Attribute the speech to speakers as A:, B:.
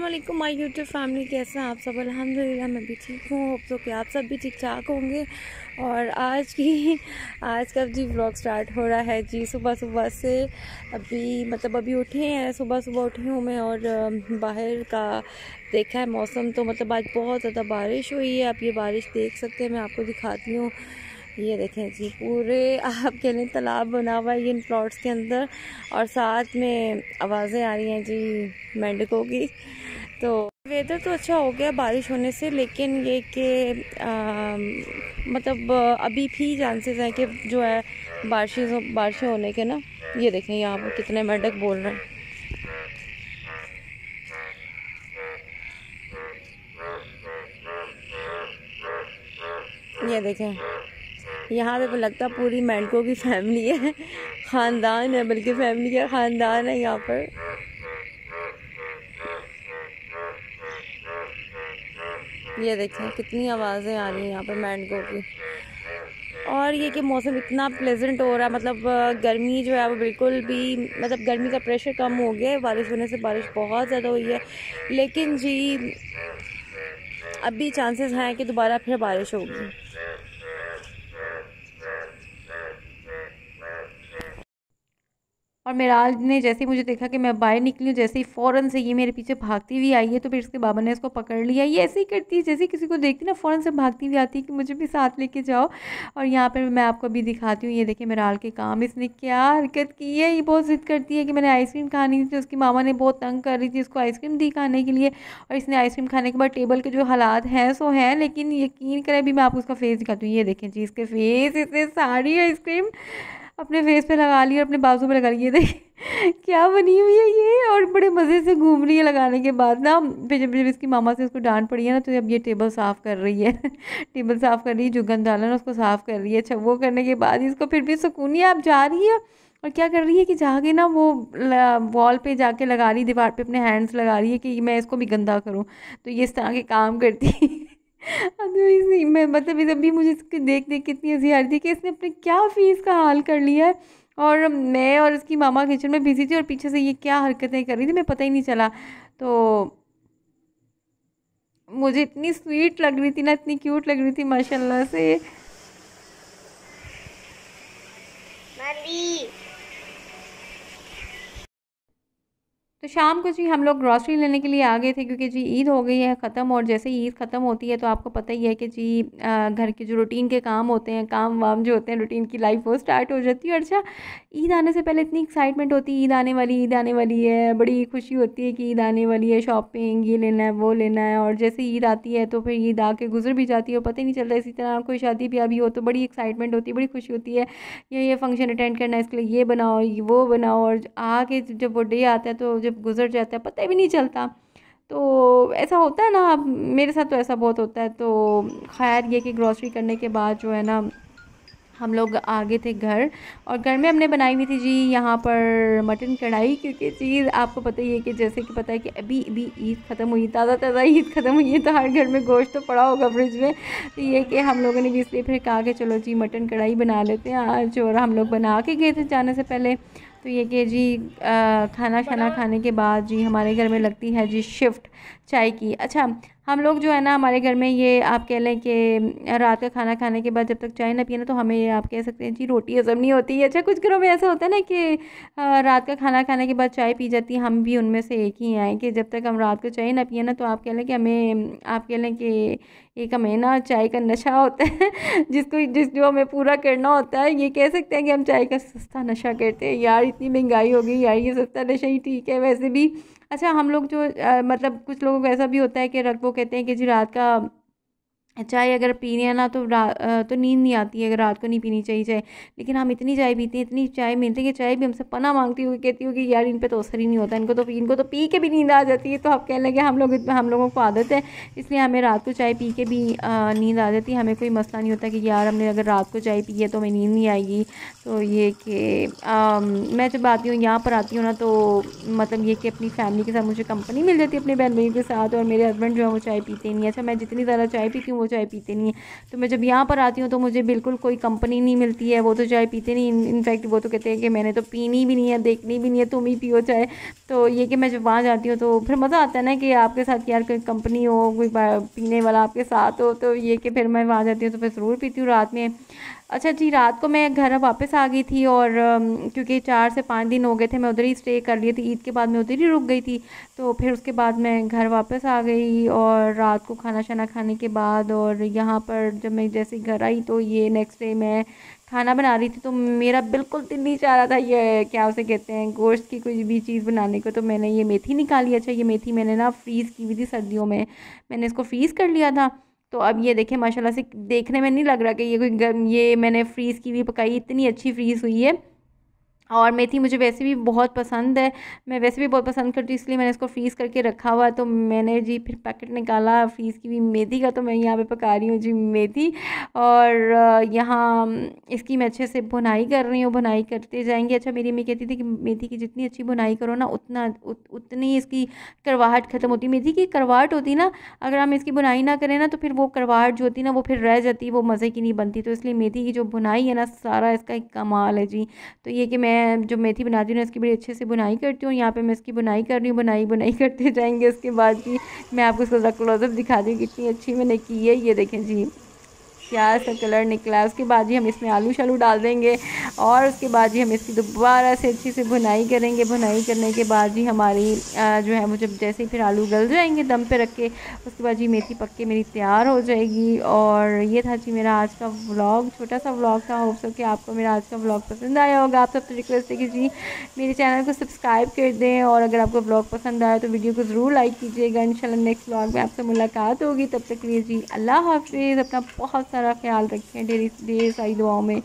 A: वालेकुम my YouTube family, कैसे हैं आप सब। अल्हम्दुलिल्लाह मैं भी ठीक हूँ। होप सो कि आप सब भी ठीक ठाक होंगे। और आज का जी व्लॉग स्टार्ट हो रहा है जी सुबह सुबह से। अभी उठे हैं, सुबह सुबह उठी हूँ मैं और बाहर का देखा है मौसम, तो मतलब आज बहुत ज़्यादा बारिश हुई है। आप ये बारिश देख सकते हैं, मैं आपको दिखाती हूँ। ये देखें जी, पूरे आपके लिए तालाब बना हुआ है ये इन प्लॉट्स के अंदर, और साथ में आवाज़ें आ रही हैं जी मेंढकों की। तो वेदर तो अच्छा हो गया बारिश होने से, लेकिन ये कि मतलब अभी भी चांसेस हैं कि जो है बारिशें होने के ना। ये देखें यहाँ पर कितने मेंढक बोल रहे हैं। ये देखें, यहाँ पे लगता पूरी मेंढकों की फैमिली है, ख़ानदान है, बल्कि फैमिली का ख़ानदान है यहाँ पर। ये देखें कितनी आवाज़ें आ रही हैं यहाँ पर मेंढकों की। और ये कि मौसम इतना प्लेजेंट हो रहा है, मतलब गर्मी जो है वो बिल्कुल भी, मतलब गर्मी का प्रेशर कम हो गया है बारिश होने से। बारिश बहुत ज़्यादा हुई है, लेकिन जी अभी चांसेस हैं कि दोबारा फिर बारिश होगी। और मेराज ने जैसे ही मुझे देखा कि मैं बाहर निकली हूँ, जैसे ही फ़ौरन से ये मेरे पीछे भागती हुई आई है, तो फिर इसके बाबा ने इसको पकड़ लिया। ये ऐसे ही करती है, जैसे किसी को देखती ना फ़ौरन से भागती हुई आती है कि मुझे भी साथ लेके जाओ। और यहाँ पर मैं आपको अभी दिखाती हूँ। ये देखिए मेराल के काम, इसने क्या हरकत की है। ये बहुत ज़िद करती है कि मैंने आइसक्रीम खानी थी। उसकी मामा ने बहुत तंग कर रही थी, उसको आइसक्रीम दी खाने के लिए। और इसने आइसक्रीम खाने के बाद टेबल के जो हालात हैं सो हैं, लेकिन यकीन करें अभी मैं आपको उसका फेस दिखाती हूँ। ये देखें जी इसके फेस, इसने सारी आइसक्रीम अपने फेस पे लगा ली और अपने बाजू पे लगा ली। ये देखिए क्या बनी हुई है ये, और बड़े मज़े से घूम रही है। लगाने के बाद ना फिर जब इसकी मामा से उसको डांट पड़ी है ना, तो अब ये टेबल साफ़ कर रही है टेबल साफ़ कर रही है, जो गंद डाला ना उसको साफ़ कर रही है। अच्छा, वो करने के बाद इसको फिर भी सुकून है। आप जा रही है और क्या कर रही है कि जाके ना वो वॉल पे जाके लगा रही, दीवार पे अपने हैंड्स लगा रही है कि मैं इसको भी गंदा करूँ। तो ये इस तरह के काम करती मैं मतलब इस अभी मुझे इसको देख देख के इतनी हंसी आ रही थी कि इसने अपने क्या फेस का हाल कर लिया है। और मैं और उसकी मामा किचन में बिजी थी और पीछे से ये क्या हरकतें कर रही थी, मैं पता ही नहीं चला। तो मुझे इतनी स्वीट लग रही थी ना, इतनी क्यूट लग रही थी माशाल्लाह से। तो शाम को जी हम लोग ग्रॉसरी लेने के लिए आ गए थे, क्योंकि जी ईद हो गई है ख़त्म। और जैसे ही ईद ख़त्म होती है तो आपको पता ही है कि जी घर के जो रूटीन के काम होते हैं, काम वाम जो होते हैं, रूटीन की लाइफ वो स्टार्ट हो जाती है। और अच्छा, ईद आने से पहले इतनी एक्साइटमेंट होती है, ईद आने वाली है, बड़ी खुशी होती है कि ईद आने वाली है, शॉपिंग ये लेना है वो लेना है। और जैसे ईद आती है तो फिर ईद आके गुजर भी जाती है और पता ही नहीं चलता। इसी तरह कोई शादी ब्याह भी हो तो बड़ी एक्साइटमेंट होती है, बड़ी खुशी होती है, ये फंक्शन अटेंड करना है, इसके लिए ये बनाओ ये वो बनाओ। और आके जब वो डे आता है तो जब गुजर जाता है पता भी नहीं चलता। तो ऐसा होता है ना, मेरे साथ तो ऐसा बहुत होता है। तो खैर ये कि ग्रॉसरी करने के बाद जो है ना हम लोग आगे थे घर, और घर में हमने बनाई हुई थी जी यहाँ पर मटन कढ़ाई। क्योंकि चीज़ आपको पता ही है कि जैसे कि पता है कि अभी अभी ईद ख़त्म हुई, ताज़ा ताज़ा ईद ख़त्म हुई है, तो हर घर में गोश्त तो पड़ा होगा फ्रिज में। तो ये कि हम लोगों ने भी इसलिए फिर कहा कि चलो जी मटन कढ़ाई बना लेते हैं आज। और हम लोग बना के गए थे जाने से पहले। तो ये कि जी खाना खाने के बाद जी हमारे घर में लगती है जी शिफ्ट चाय की। अच्छा, हम लोग जो है ना हमारे घर में ये आप कह लें कि रात का खाना खाने के बाद जब तक चाय ना पिए ना, तो हमें ये आप कह सकते हैं जी रोटी हज़म नहीं होती है। अच्छा, कुछ घरों में ऐसा होता है ना कि रात का खाना खाने के बाद चाय पी जाती है। हम भी उनमें से एक ही हैं कि जब तक हम रात को चाय ना पिए ना, तो आप कह लें कि हमें, आप कह लें कि एक हमें ना चाय का नशा होता है जो हमें पूरा करना होता है। ये कह सकते हैं कि हम चाय का सस्ता नशा करते हैं। यार इतनी महंगाई हो गई यार, ये सस्ता नशा ही ठीक है वैसे भी। अच्छा, हम लोग जो मतलब कुछ लोगों को ऐसा भी होता है कि वो कहते हैं कि जी रात का चाय अगर पीनी है ना तो तो नींद नहीं आती है, अगर रात को नहीं पीनी चाहिए चाय। लेकिन हम इतनी चाय पीते हैं, इतनी चाय मिलती है कि चाय भी हमसे पना मांगती हुई कहती होगी यार इन पे तो असर ही नहीं होता, इनको तो पी के भी नींद आ जाती है। तो आप कहने लगे हम लोगों को आदत है, इसलिए हमें रात को चाय पी के भी नींद आ जाती है। हमें कोई मसला नहीं होता कि यार हमने अगर रात को चाय पी है तो हमें नींद नहीं आएगी। तो ये कि मैं जब आती हूँ यहाँ पर आती हूँ ना, तो मतलब ये कि अपनी फैमिली के साथ मुझे कंपनी मिल जाती है, अपने बहन भाइयों के साथ। और मेरे हस्बैंड जो है वो चाय पीते नहीं। अच्छा, मैं जितनी ज़्यादा चाय पीती हूँ वो वो चाय पीते नहीं हैं। तो मैं जब यहाँ पर आती हूँ तो मुझे बिल्कुल कोई कंपनी नहीं मिलती है, वो तो चाय पीते नहीं। इनफैक्ट वो तो कहते हैं कि मैंने तो पीनी भी नहीं है, देखनी भी नहीं है, तुम ही पियो चाय। तो ये कि मैं जब वहाँ जाती हूँ तो फिर मज़ा आता है ना कि आपके साथ यार कोई कंपनी हो, कोई पीने वाला आपके साथ हो, तो ये कि फिर मैं वहाँ जाती हूँ तो फिर ज़रूर पीती हूँ रात में। अच्छा जी, रात को मैं घर वापस आ गई थी और क्योंकि 4 से 5 दिन हो गए थे मैं उधर ही स्टे कर लिए थी, ईद के बाद मैं उधर ही रुक गई थी। तो फिर उसके बाद मैं घर वापस आ गई और रात को खाना शाना खाने के बाद और यहाँ पर जब मैं जैसे घर आई तो ये नेक्स्ट डे मैं खाना बना रही थी तो मेरा बिल्कुल दिल नहीं चाह रहा था ये क्या उसे कहते हैं गोश्त की कोई भी चीज़ बनाने को। तो मैंने ये मेथी निकाली। अच्छा, ये मेथी मैंने ना फ्रीज़ की हुई थी सर्दियों में, मैंने इसको फ्रीज़ कर लिया था। तो अब ये देखें माशाल्लाह से देखने में नहीं लग रहा कि ये कोई गर्म, ये मैंने फ्रीज़ की हुई पकाई, इतनी अच्छी फ्रीज़ हुई है। और मेथी मुझे वैसे भी बहुत पसंद है, मैं वैसे भी बहुत पसंद करती हूँ, इसलिए मैंने इसको फ्रीज़ करके रखा हुआ। तो मैंने जी फिर पैकेट निकाला फ्रीज़ की हुई मेथी का, तो मैं यहाँ पे पका रही हूँ जी मेथी। और यहाँ इसकी मैं अच्छे से भुनाई कर रही हूँ, भुनाई करते जाएंगे। अच्छा, मेरी अम्मी कहती थी कि मेथी की जितनी अच्छी भुनाई करो ना उतनी इसकी करवाहट ख़त्म होती। मेथी की करवाहट होती ना, अगर हम इसकी भुनाई ना करें ना तो फिर वो करवाहट जो होती ना वो फिर रह जाती, वो मज़े की नहीं बनती। तो इसलिए मेथी की जो भुनाई है ना, सारा इसका एक कमाल है जी। तो ये कि मैं जो मेथी बनाती हूँ ना इसकी बड़ी अच्छे से बुनाई करती हूँ। यहाँ पे मैं इसकी बुनाई कर रही हूँ, बुनाई बुनाई करते जाएंगे। उसके बाद जी मैं आपको इसका क्लोजअप दिखा दी कितनी अच्छी मैंने की है। ये देखें जी क्या सा कलर निकला। उसके बाद जी हम इसमें आलू शालू डाल देंगे और उसके बाद जी हम इसकी दोबारा से अच्छी से भुनाई करेंगे। भुनाई करने के बाद जी हमारी जो है वो जब जैसे ही फिर आलू गल जाएंगे दम पे रख के, उसके बाद जी मेथी पक के मेरी तैयार हो जाएगी। और ये था जी मेरा आज का व्लॉग, छोटा सा व्लॉग था। होप सो कि आपको मेरा आज का व्लॉग पसंद आया होगा। आप सबसे रिक्वेस्ट है कि जी मेरे चैनल को सब्सक्राइब कर दें और अगर आपको व्लॉग पसंद आया तो वीडियो को ज़रूर लाइक कीजिएगा। इंशाल्लाह नेक्स्ट व्लॉग में आपसे मुलाकात होगी। तब तक के लिए जी अल्लाह हाफिज़। अपना बहुत सारा ख्याल रखें, ढेर सारी दुआओं में